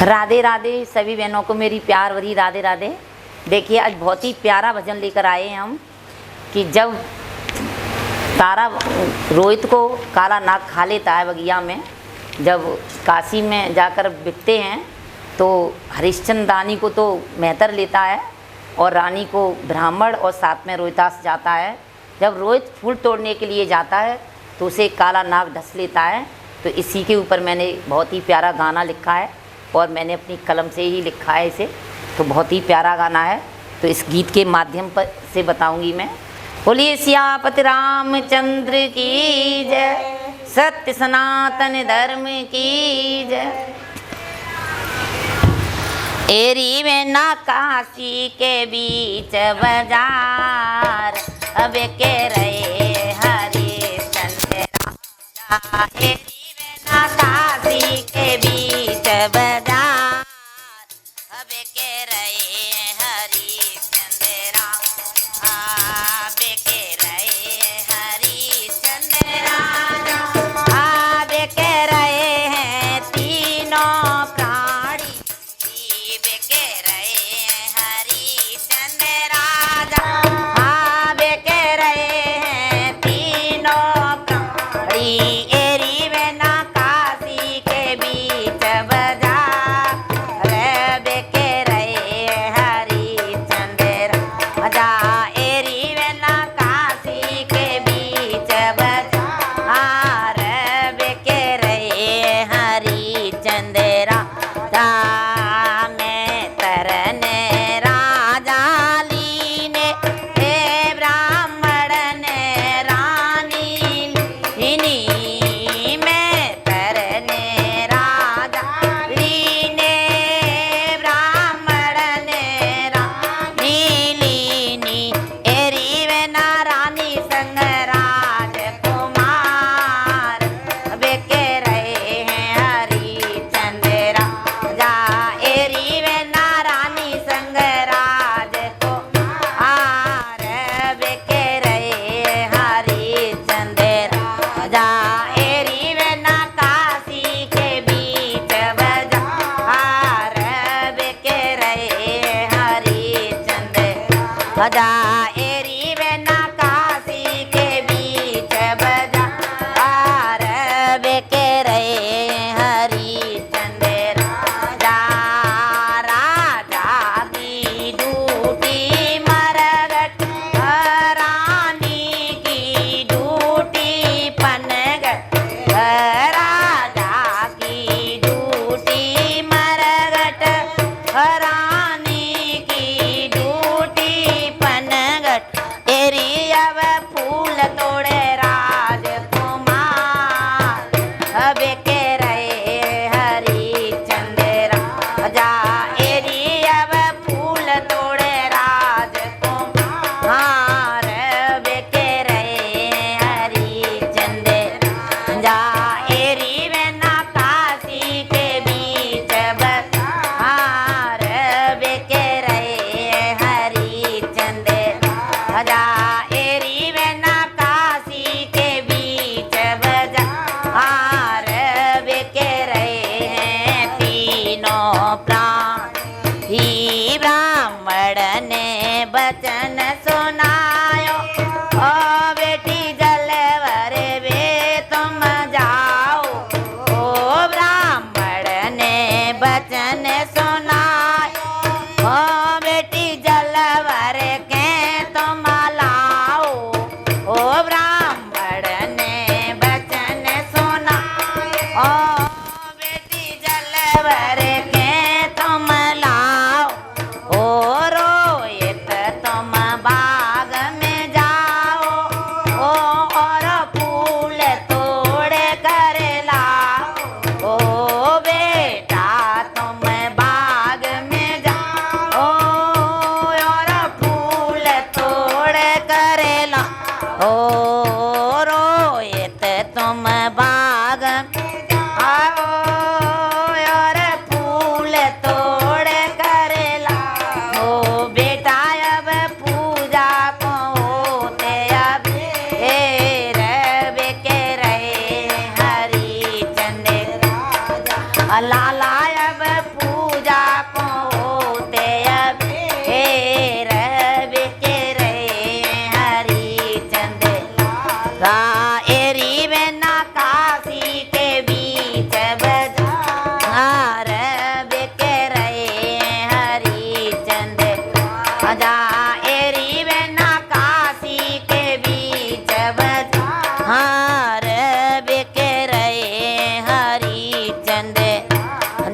राधे राधे सभी बहनों को मेरी प्यार भरी राधे राधे। देखिए आज बहुत ही प्यारा भजन लेकर आए हैं हम कि जब तारा रोहित को काला नाग खा लेता है बगिया में, जब काशी में जाकर बिकते हैं तो हरिश्चंद्र रानी को तो मेहतर लेता है और रानी को ब्राह्मण और साथ में रोहितास जाता है। जब रोहित फूल तोड़ने के लिए जाता है तो उसे काला नाग ढस लेता है। तो इसी के ऊपर मैंने बहुत ही प्यारा गाना लिखा है और मैंने अपनी कलम से ही लिखा है इसे, तो बहुत ही प्यारा गाना है। तो इस गीत के माध्यम पर से बताऊंगी मैं। बोलिए सियापति रामचंद्र की जय, सत्य सनातन धर्म की जय। एरी में ना काशी के बीच बाजार, अब के रहे हरिश्चंद्र राजा। एरी में ना काशी के बीच बाजार, अब के रहे हरिश्चंद्र राजा। अब के रहे हरिश्चंद्र राजा। अब के रहे हैं तीनों प्राणी, शिव के रहे हरिश्चंद्र राजा। अब के रहे हैं तीनों प्राणी, एरी में ना काशी के बीच बाजार, अब के रहे हरिश्चंद्र राजा। एरी में ना काशी के बीच बाजार, अब के रहे हरिश्चंद्र राजा। में तरने राजा लीने, हे ब्राह्मण ने रानी लीनी। में तरने राजा लीने, ब्राह्मण ने रानी लीनी। एरी में ना रानी संग राजकुमार, अब के रहे हैं हरिश्चंद्र राजा। एरी में ना रानी संग राजकुमार, अब के रहे हरिश्चंद्र राजा। एरी में ना काशी के बीच बाजार, अब के रहे हरिश्चंद्र राजा। एरी में ना काशी के बीच बाजार, अब के रहे हरिश्चंद्र राजा। राजा की ड्यूटी मरगट, रानी की ड्यूटी पनगट। राजा की ड्यूटी मरगट, रानी की ड्यूटी पनगट। एरी अब फूल तोड़े राजकुमार, अब के रहे हरिश्चंद्र राजा। एरी अब फूल तोड़े राजकुमार, अब के रहे हरिश्चंद्र राजा। एरी में ना काशी के बीच बाजार, अब के रहे हरिश्चंद्र राजा। एरी में ना काशी के बीच बाजार, अब के रहे हैं तीनों प्राणी। ब्राह्मण ने वचन सुनायो, ओ बेटी जलवर वे तुम जाओ। ओ ब्राह्मण ने वचन सुनायो, ओ बेटी जलवर के तुम लाओ। ओ ब्राह्मण ने वचन सुनायो, ओ बेटी जलवर के तुम लाओ। ओ रोहित तुम बाग में जाओ, ओ और फूल तोड़ कर लाओ। ओ बेटा तुम बाग में जाओ, और फूल तोड़ कर लाओ। ओ रोहित तुम बाग में जाओ, और फूल तोड़ कर लाओ। बेटा अब पूजा को होते अब रब के रहे हरिश्चंद्र राजा। लाला अब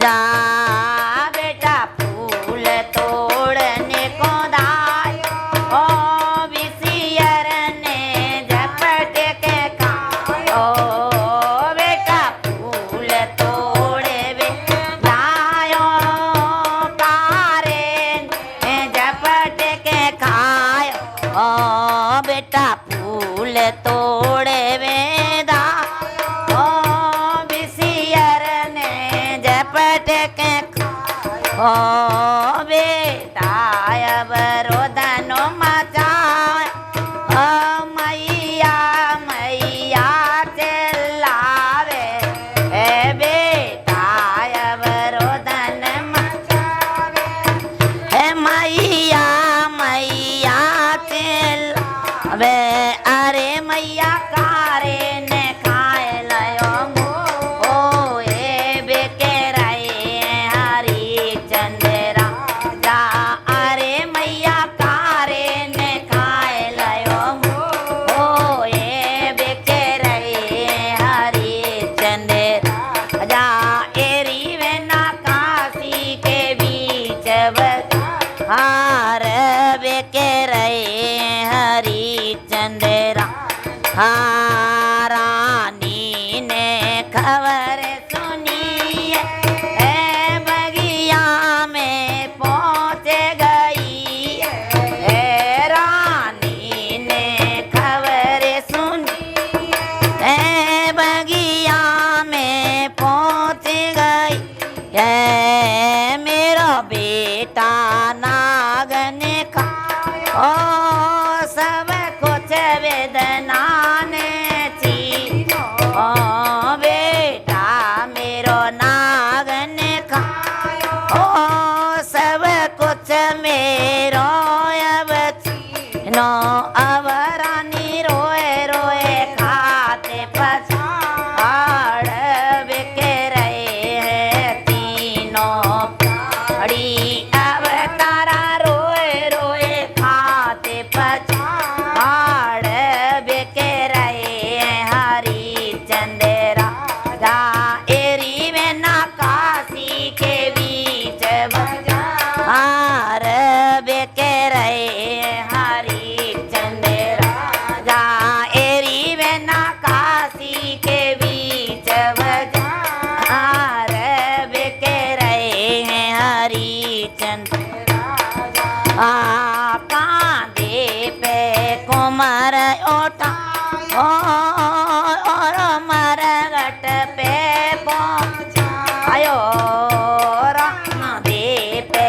जा बेटा फूल तोड़ने को दाय ओ विसियर ने झपट के खायो बेटा फूल तोड़े वे लायो कारे ने झपट के खायो ओ बेटा फूल तोड़े वे दा ओ विसियर ने झपट के खायो ओ बेटा अब रोदनो मचाए ओ मैया मैया चिल्लावे ए बेटा अब रोदन मचावे ए मैया मैया चिल्लावे अरे मैया कारे ने खाए लयो ओ ए बेके रहे हरी चंद्रा जा अरे मैया कारे ने खाए लयो ओ ए बेके रहे हरी चंद्रा जा एरी वे ना काशी के बीच हार बेके रहे हरी चंद्रा रानी ने खबर सुनी है बगिया में पहुँच गई है रानी ने खबर सुनी है बगिया में पहुँच गई है मेरा बेटा नागन खा ओ सब कुछ वेदना ने थी ओ बेटा मेरो नागन खा ओ सब कुछ मेरो अब नो अब रानी रोए रोए खाते पछाड़ बिके रहे हैं तीनों पड़ी अब तारा रोए रोए खाते पछाड़ बिके रहे हैं हरी चंद्रा जा एरी में ना काशी के बीच हार बिके रहे हैं हरी चंद्रा जा एरी में ना काशी के बीच हार बिके रहे हैं हरी चंद्रा कांधे पे कुमार ओटा और मरगट पे पहुँचायो कांधे पे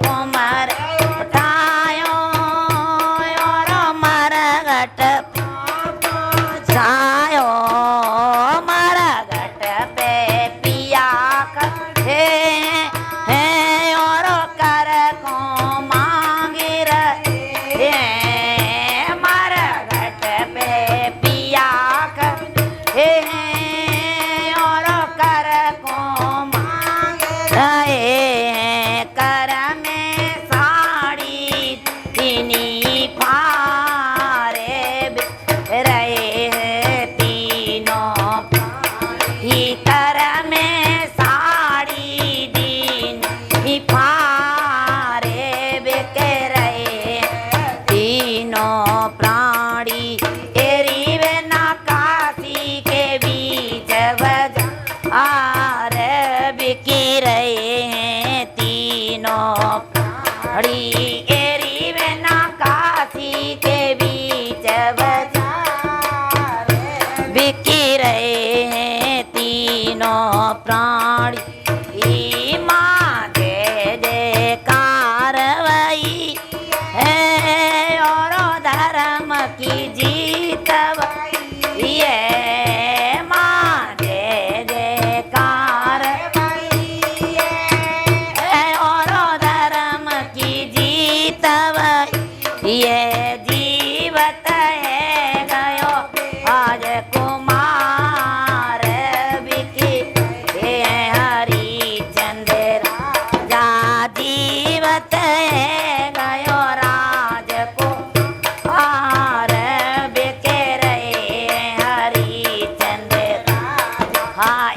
कुमार उठायो और मरगट पहुँचायो मरगट पे पिया है और कर को मांगे रहे मरगट पे पिया है और कर को मांगे रहे कर में साड़ी तीनी फारे रहे हैं तीनों ही कर में साड़ी दीन ही फारे बिके रहे तीनों प्राणी एरी वे ना काशी के बीच आर बिके रहे हैं तीनों प्राणी एरी वे ना काशी के बीच बिके रहे हैं तीनों प्राणी माँ दे दे कार्रवाई है और धर्म की जीत ये माँ दे दे कार्रवाई है और धर्म की जीत ये जीवत है गयो आज कुमार बिकी हरी चंद्रा जा जीवत है गयो राज को आर बिके रहे हरी चंद्रा हाँ